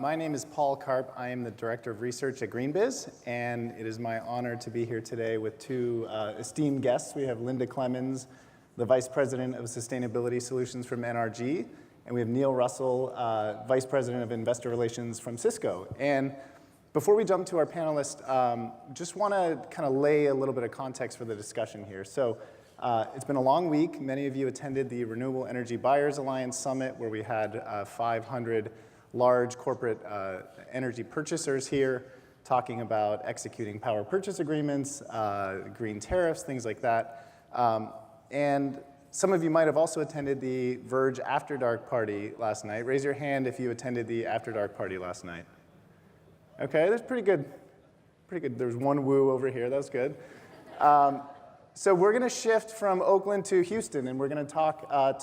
My name is Paul Karp. I am the Director of Research at GreenBiz, and it is my honor to be here today with two esteemed guests. We have Linda Clemens, the Vice President of Sustainability Solutions from NRG, and we have Neil Russell, Vice President of Investor Relations from Sysco. And before we jump to our panelists, just want to kind of lay a little bit of context for the discussion here. So it's been a long week. Many of you attended the Renewable Energy Buyers Alliance Summit, where we had 500 large corporate energy purchasers here talking about executing power purchase agreements, green tariffs, things like that. And some of you might have also attended the Verge After Dark party last night. Raise your hand if you attended the After Dark party last night. Okay, that's pretty good. Pretty good. There's one woo over here. That's good. So we're going to shift from Oakland to Houston, and we're going to talk to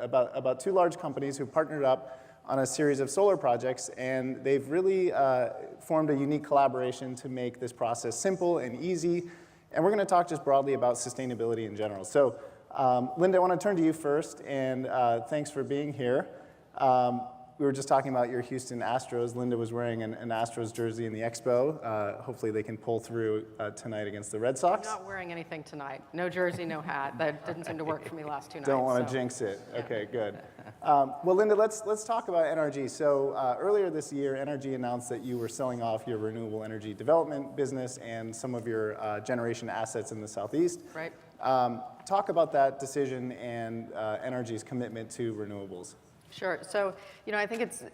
about two large companies who partnered up on a series of solar projects, and they've really formed a unique collaboration to make this process simple and easy. And we're going to talk just broadly about sustainability in general. So, Linda, I want to turn to you first, and thanks for being here. We were just talking about your Houston Astros. Linda was wearing an Astros jersey in the Expo. Hopefully they can pull through tonight against the Red Sox. I'm not wearing anything tonight. No jersey, no hat. That didn't seem to work for me last two nights. Don't want to jinx it. Yeah. Okay, good. Well, Linda, let's talk about NRG. So earlier this year, NRG announced that you were selling off your renewable energy development business and some of your generation assets in the Southeast. Right. Talk about that decision and NRG's commitment to renewables. Sure. So, I think it's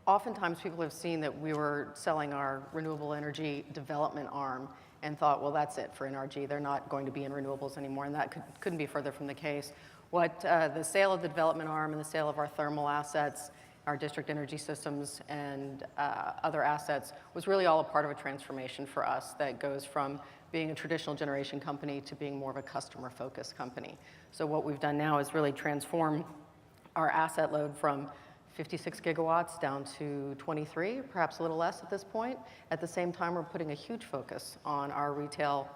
oftentimes people have seen that we were selling our renewable energy development arm and thought, well, that's it for NRG. They're not going to be in renewables anymore, and that couldn't be further from the case. What the sale of the development arm and the sale of our thermal assets, our district energy systems, and other assets was really all a part of a transformation for us that goes from being a traditional generation company to being more of a customer-focused company. So what we've done now is really transform our asset load from 56 gigawatts down to 23, perhaps a little less at this point. At the same time, we're putting a huge focus on our retail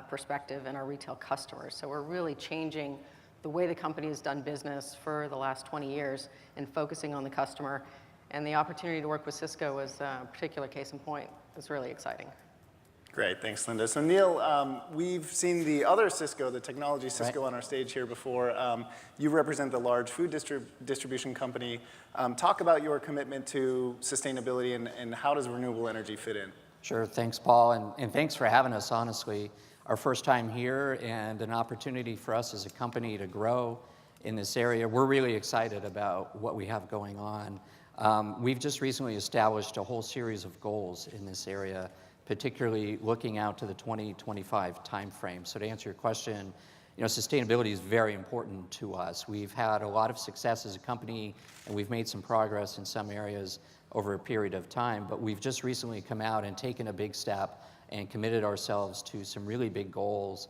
perspective and our retail customers. So we're really changing the way the company has done business for the last 20 years and focusing on the customer. And the opportunity to work with Sysco was a particular case in point. It's really exciting. Great, thanks, Linda. So Neil, we've seen the other Sysco, the technology Sysco, on our stage here before. You represent the large food distribution company. Talk about your commitment to sustainability and how does renewable energy fit in? Sure, thanks, Paul, and thanks for having us, honestly. Our first time here and an opportunity for us as a company to grow in this area. We're really excited about what we have going on. We've just recently established a whole series of goals in this area, particularly looking out to the 2025 timeframe. So to answer your question, sustainability is very important to us. We've had a lot of success as a company, and we've made some progress in some areas over a period of time, but we've just recently come out and taken a big step and committed ourselves to some really big goals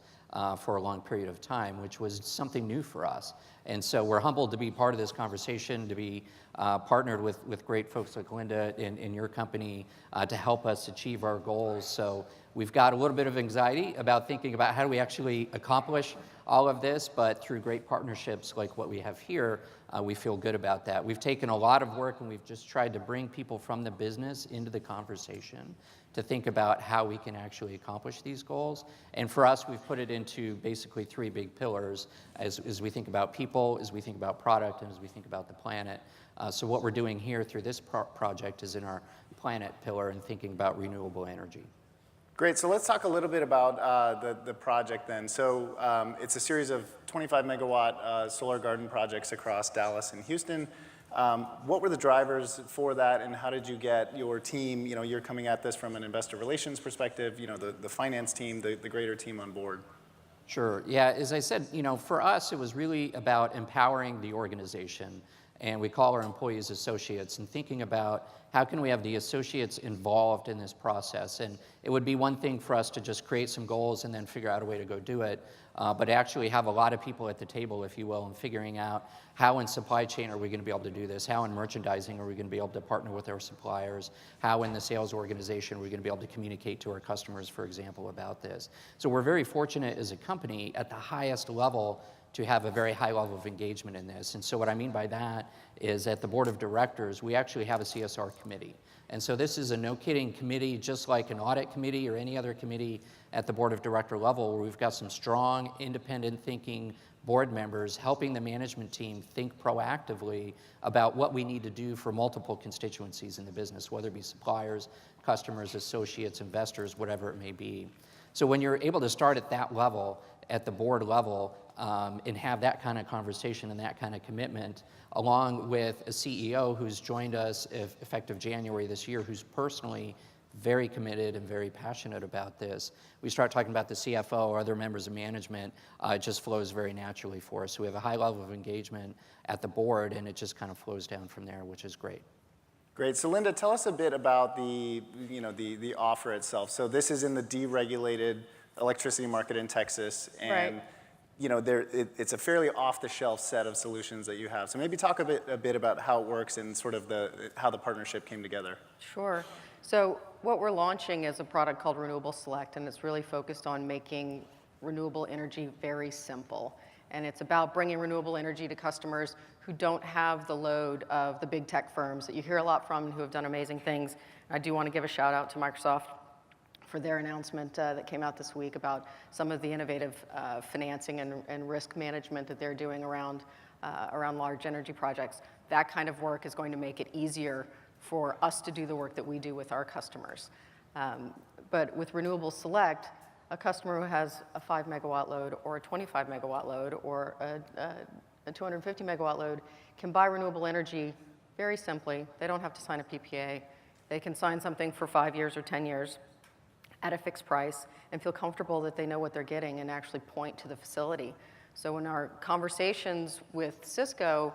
for a long period of time, which was something new for us. And so we're humbled to be part of this conversation, to be partnered with great folks like Linda in your company to help us achieve our goals. So we've got a little bit of anxiety about thinking about how do we actually accomplish all of this, but through great partnerships like what we have here, we feel good about that. We've taken a lot of work and we've just tried to bring people from the business into the conversation to think about how we can actually accomplish these goals. And for us, we've put it into basically three big pillars as we think about people, as we think about product, and as we think about the planet. So what we're doing here through this project is in our planet pillar and thinking about renewable energy. Great, so let's talk a little bit about the project then. So it's a series of 25 megawatt solar garden projects across Dallas and Houston. What were the drivers for that, and how did you get your team, you're coming at this from an investor relations perspective, the finance team, the greater team on board? Sure, yeah, as I said, for us, it was really about empowering the organization, and we call our employees associates, and thinking about how can we have the associates involved in this process. And it would be one thing for us to just create some goals and then figure out a way to go do it, but actually have a lot of people at the table, if you will, and figuring out how in supply chain are we going to be able to do this, how in merchandising are we going to be able to partner with our suppliers, how in the sales organization are we going to be able to communicate to our customers, for example, about this. So we're very fortunate as a company at the highest level to have a very high level of engagement in this. And so what I mean by that is at the board of directors, we actually have a CSR committee. And so this is a no-kidding committee, just like an audit committee or any other committee at the board of director level, where we've got some strong, independent thinking board members helping the management team think proactively about what we need to do for multiple constituencies in the business, whether it be suppliers, customers, associates, investors, whatever it may be. So when you're able to start at that level, at the board level, and have that kind of conversation and that kind of commitment, along with a CEO who's joined us effective January this year, who's personally very committed and very passionate about this. We start talking about the CFO or other members of management, it just flows very naturally for us. So we have a high level of engagement at the board, and it just kind of flows down from there, which is great. Great. So Linda, tell us a bit about the offer itself. So this is in the deregulated electricity market in Texas, and Right. It's a fairly off-the-shelf set of solutions that you have. So maybe talk a bit about how it works and sort of how the partnership came together. Sure. So what we're launching is a product called Renewable Select, and it's really focused on making renewable energy very simple. And it's about bringing renewable energy to customers who don't have the load of the big tech firms that you hear a lot from and who have done amazing things. I do want to give a shout out to Microsoft for their announcement that came out this week about some of the innovative financing and risk management that they're doing around large energy projects. That kind of work is going to make it easier for us to do the work that we do with our customers. But with Renewable Select, a customer who has a 5 megawatt load or a 25 megawatt load or a 250 megawatt load can buy renewable energy very simply. They don't have to sign a PPA. They can sign something for 5 years or 10 years at a fixed price and feel comfortable that they know what they're getting and actually point to the facility. So when our conversations with Sysco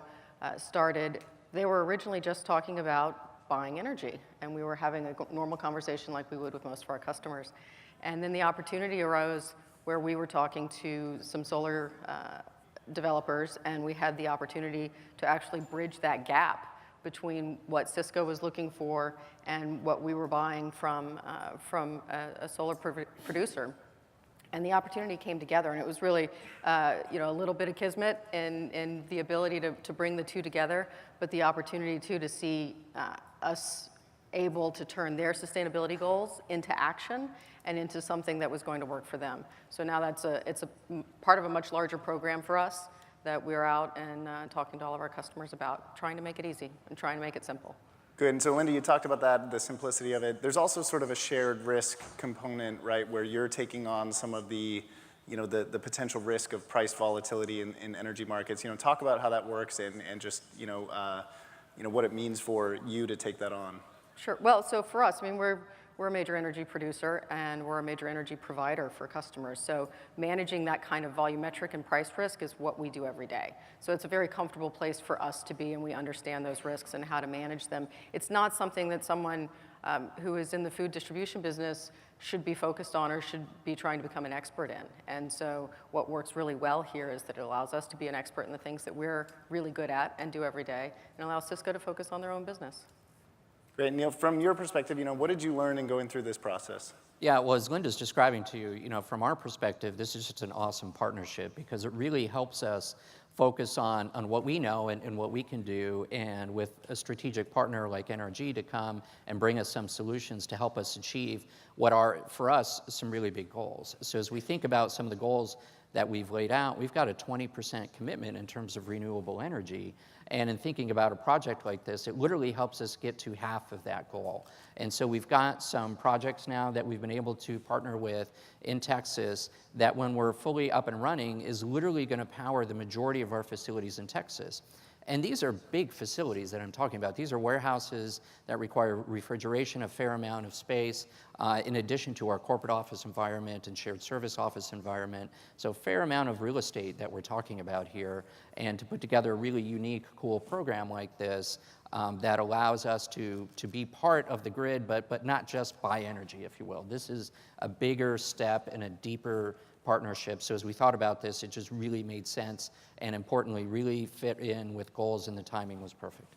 started, they were originally just talking about buying energy, and we were having a normal conversation like we would with most of our customers. And then the opportunity arose where we were talking to some solar developers, and we had the opportunity to actually bridge that gap between what Sysco was looking for and what we were buying from a solar producer. And the opportunity came together, and it was really a little bit of kismet in the ability to bring the two together, but the opportunity too to see us able to turn their sustainability goals into action and into something that was going to work for them. So now it's a part of a much larger program for us that we're out and talking to all of our customers about, trying to make it easy and trying to make it simple. Good. And so Linda, you talked about that, the simplicity of it. There's also sort of a shared risk component, right, where you're taking on some of the potential risk of price volatility in energy markets. Talk about how that works and just what it means for you to take that on. Sure. Well, so for us, I mean, we're a major energy producer and we're a major energy provider for customers. So managing that kind of volumetric and price risk is what we do every day. So it's a very comfortable place for us to be, and we understand those risks and how to manage them. It's not something that someone who is in the food distribution business should be focused on or should be trying to become an expert in. And so what works really well here is that it allows us to be an expert in the things that we're really good at and do every day, and allows Sysco to focus on their own business. Great. Neil, from your perspective, what did you learn in going through this process? Yeah, well, as Linda's describing to you, from our perspective, this is just an awesome partnership because it really helps us focus on what we know and what we can do, and with a strategic partner like NRG to come and bring us some solutions to help us achieve what are, for us, some really big goals. So as we think about some of the goals that we've laid out, we've got a 20% commitment in terms of renewable energy. And in thinking about a project like this, it literally helps us get to half of that goal. And so we've got some projects now that we've been able to partner with in Texas that when we're fully up and running is literally going to power the majority of our facilities in Texas. And these are big facilities that I'm talking about. These are warehouses that require refrigeration, a fair amount of space, in addition to our corporate office environment and shared service office environment. So a fair amount of real estate that we're talking about here. And to put together a really unique, cool program like this that allows us to be part of the grid, but not just buy energy, if you will. This is a bigger step and a deeper partnership. So as we thought about this, it just really made sense, and importantly, really fit in with goals, and the timing was perfect.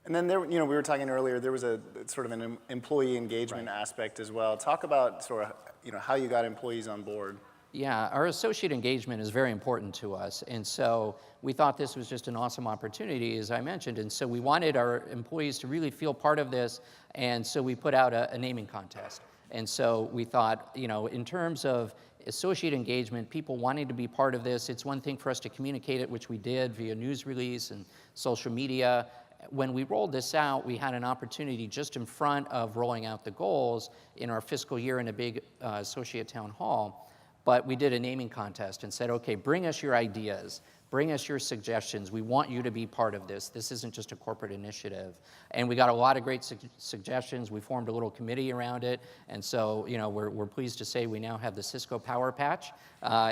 And then there, we were talking earlier, there was a sort of an employee engagement aspect as well. Talk about sort of, how you got employees on board. Yeah, our associate engagement is very important to us. And so we thought this was just an awesome opportunity, as I mentioned. And so we wanted our employees to really feel part of this. And so we put out a naming contest. And so we thought, you know, in terms of associate engagement, people wanting to be part of this, it's one thing for us to communicate it, which we did via news release and social media. When we rolled this out, we had an opportunity just in front of rolling out the goals in our fiscal year in a big associate town hall. But we did a naming contest and said, okay, bring us your ideas, bring us your suggestions. We want you to be part of this. This isn't just a corporate initiative. And we got a lot of great suggestions. We formed a little committee around it. And so, you know, we're pleased to say we now have the Sysco Power Patch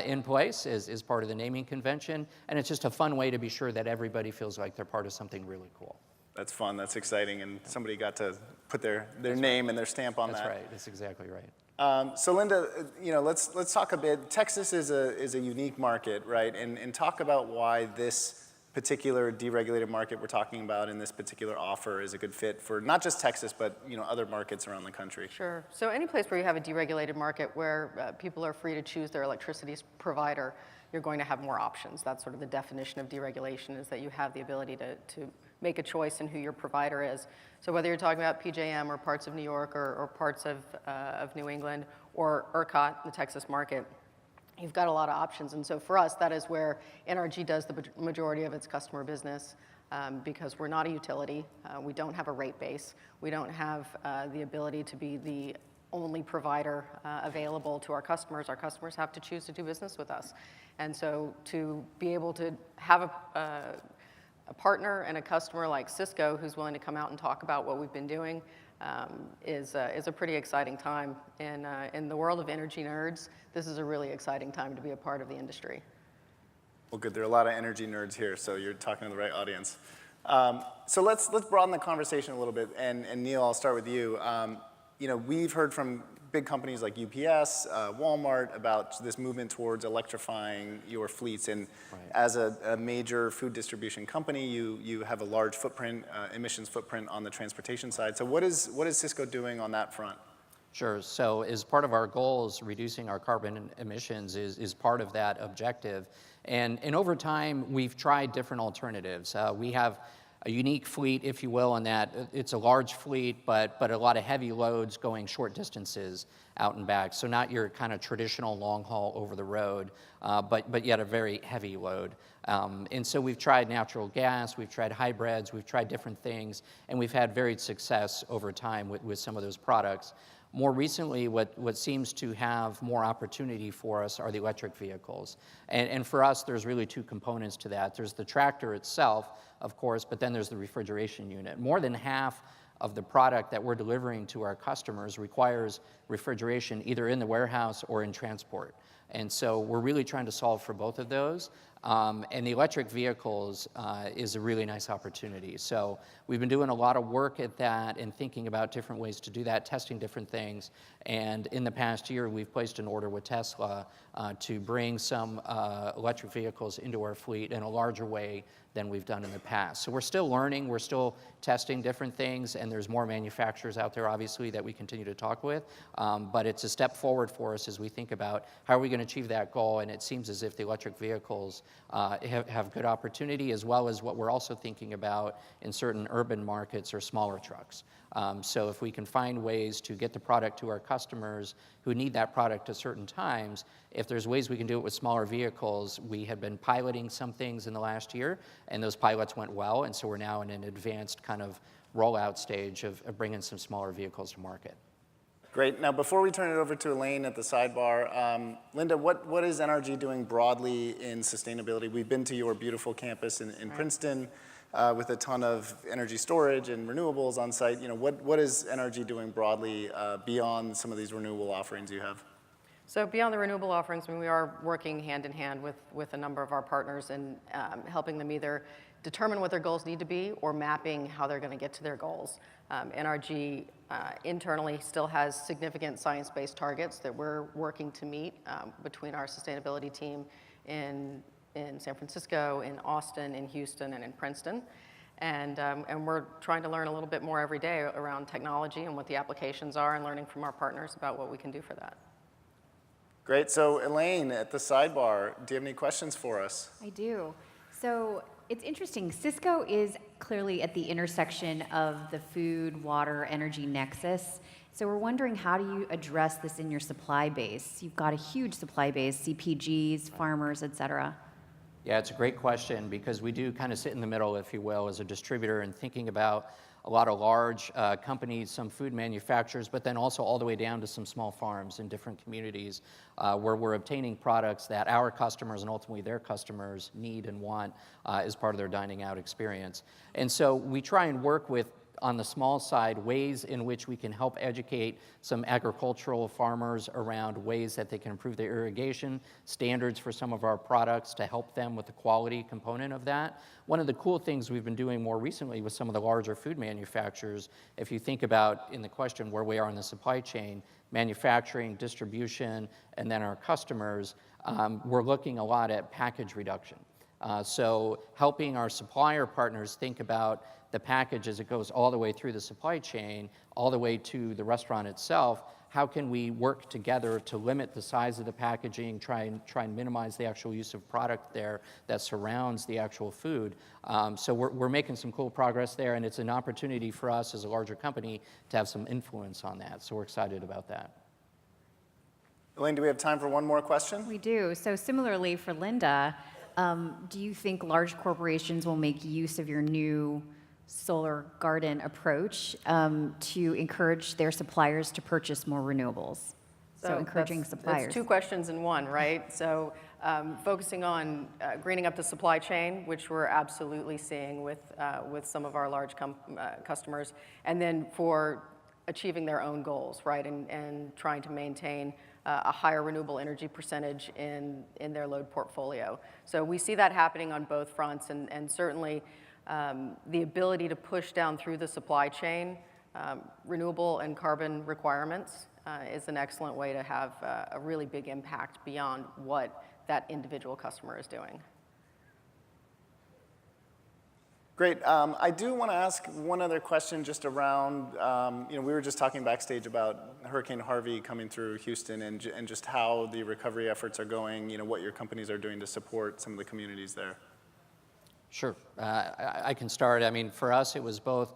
in place as part of the naming convention. And it's just a fun way to be sure that everybody feels like they're part of something really cool. That's fun, that's exciting, and somebody got to put their name and their stamp on that. That's right, that's exactly right. So Linda, you know, let's talk a bit. Texas is a unique market, right? And talk about why this particular deregulated market we're talking about in this particular offer is a good fit for not just Texas, but you know, other markets around the country. Sure. So any place where you have a deregulated market where people are free to choose their electricity provider, you're going to have more options. That's sort of the definition of deregulation, is that you have the ability to make a choice in who your provider is. So whether you're talking about PJM or parts of New York or parts of New England or ERCOT, the Texas market, you've got a lot of options. And so for us, that is where NRG does the majority of its customer business, because we're not a utility. We don't have a rate base. We don't have the ability to be the only provider available to our customers. Our customers have to choose to do business with us. And so to be able to have a partner and a customer like Sysco who's willing to come out and talk about what we've been doing is a pretty exciting time. In the world of energy nerds, this is a really exciting time to be a part of the industry. Well, good. There are a lot of energy nerds here, so you're talking to the right audience. So let's broaden the conversation a little bit. And Neil, I'll start with you. You know, we've heard from big companies like UPS, Walmart about this movement towards electrifying your fleets. And Right. as a major food distribution company, you have a large footprint, emissions footprint on the transportation side. So what is Sysco doing on that front? Sure. So as part of our goals, reducing our carbon emissions is part of that objective. And over time, we've tried different alternatives. We have a unique fleet, if you will, in that it's a large fleet, but a lot of heavy loads going short distances out and back. So not your kind of traditional long haul over the road, but yet a very heavy load. And so we've tried natural gas, we've tried hybrids, we've tried different things, and we've had varied success over time with some of those products. More recently, what seems to have more opportunity for us are the electric vehicles. And for us, there's really two components to that. There's the tractor itself, of course, but then there's the refrigeration unit. More than half of the product that we're delivering to our customers requires refrigeration either in the warehouse or in transport. And so we're really trying to solve for both of those. And the electric vehicles is a really nice opportunity. So we've been doing a lot of work at that and thinking about different ways to do that, testing different things. And in the past year, we've placed an order with Tesla to bring some electric vehicles into our fleet in a larger way than we've done in the past. So we're still learning, we're still testing different things, and there's more manufacturers out there, obviously, that we continue to talk with. But it's a step forward for us as we think about how are we going to achieve that goal, and it seems as if the electric vehicles have good opportunity, as well as what we're also thinking about in certain urban markets or smaller trucks. So if we can find ways to get the product to our customers who need that product at certain times, if there's ways we can do it with smaller vehicles, we have been piloting some things in the last year, and those pilots went well, and so we're now in an advanced kind of rollout stage of bringing some smaller vehicles to market. Great. Now, before we turn it over to Elaine at the sidebar, Linda, what is NRG doing broadly in sustainability? We've been to your beautiful campus in Princeton with a ton of energy storage and renewables on site. You know, what is NRG doing broadly beyond some of these renewable offerings you have? So beyond the renewable offerings, I mean, we are working hand in hand with a number of our partners and helping them either determine what their goals need to be or mapping how they're going to get to their goals. NRG internally still has significant science-based targets that we're working to meet between our sustainability team in San Francisco, in Austin, in Houston, and in Princeton. And we're trying to learn a little bit more every day around technology and what the applications are and learning from our partners about what we can do for that. Great. So Elaine, at the sidebar, do you have any questions for us? I do. So it's interesting. Sysco is clearly at the intersection of the food, water, energy nexus. So we're wondering, how do you address this in your supply base? You've got a huge supply base, CPGs, farmers, et cetera. Yeah, it's a great question because we do kind of sit in the middle, if you will, as a distributor and thinking about a lot of large companies, some food manufacturers, but then also all the way down to some small farms in different communities where we're obtaining products that our customers and ultimately their customers need and want as part of their dining out experience. And so we try and work with, on the small side, ways in which we can help educate some agricultural farmers around ways that they can improve their irrigation, standards for some of our products to help them with the quality component of that. One of the cool things we've been doing more recently with some of the larger food manufacturers, if you think about in the question where we are in the supply chain, manufacturing, distribution, and then our customers, we're looking a lot at package reduction. So helping our supplier partners think about the package as it goes all the way through the supply chain, all the way to the restaurant itself. How can we work together to limit the size of the packaging, try and minimize the actual use of product there that surrounds the actual food? So we're making some cool progress there, and it's an opportunity for us as a larger company to have some influence on that. So we're excited about that. Elaine, do we have time for one more question? We do. So similarly for Linda, do you think large corporations will make use of your new solar garden approach to encourage their suppliers to purchase more renewables? So encouraging suppliers. That's two questions in one, right? So focusing on greening up the supply chain, which we're absolutely seeing with some of our large customers, and then for achieving their own goals, right, and trying to maintain a higher renewable energy percentage in their load portfolio. So we see that happening on both fronts, and certainly the ability to push down through the supply chain renewable and carbon requirements is an excellent way to have a really big impact beyond what that individual customer is doing. Great. I do want to ask one other question just around, we were just talking backstage about Hurricane Harvey coming through Houston and just how the recovery efforts are going, what your companies are doing to support some of the communities there. Sure. I can start. I mean, for us, it was both.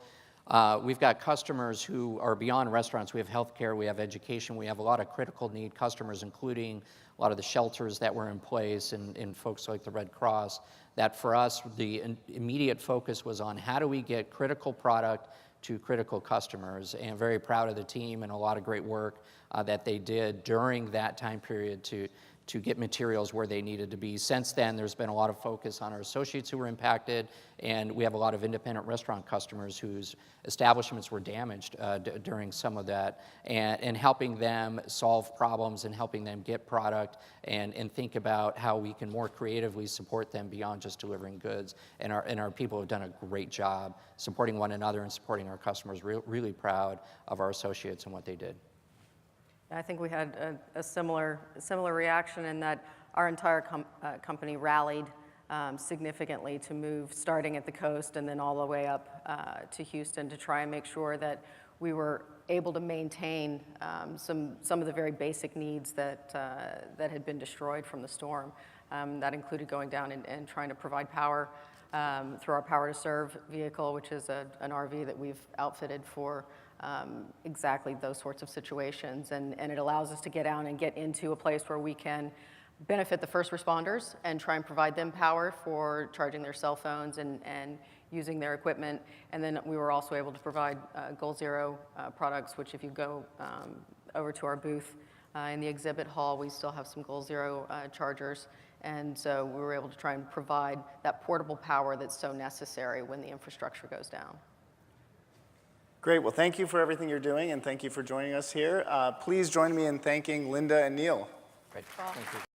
We've got customers who are beyond restaurants. We have healthcare, we have education, we have a lot of critical need customers, including a lot of the shelters that were in place and folks like the Red Cross, that for us, the immediate focus was on how do we get critical product to critical customers, and very proud of the team and a lot of great work that they did during that time period to get materials where they needed to be. Since then, there's been a lot of focus on our associates who were impacted, and we have a lot of independent restaurant customers whose establishments were damaged during some of that, and helping them solve problems and helping them get product and think about how we can more creatively support them beyond just delivering goods. And our people have done a great job supporting one another and supporting our customers. Really proud of our associates and what they did. I think we had a similar reaction in that our entire company rallied significantly to move starting at the coast and then all the way up to Houston to try and make sure that we were able to maintain some of the very basic needs that had been destroyed from the storm. That included going down and trying to provide power through our Power to Serve vehicle, which is an RV that we've outfitted for exactly those sorts of situations, and it allows us to get out and get into a place where we can benefit the first responders and try and provide them power for charging their cell phones and using their equipment. And then we were also able to provide Goal Zero products, which if you go over to our booth in the exhibit hall, we still have some Goal Zero chargers. And so we were able to try and provide that portable power that's so necessary when the infrastructure goes down. Great. Well, thank you for everything you're doing, and thank you for joining us here. Please join me in thanking Linda and Neil. Great. Thank you.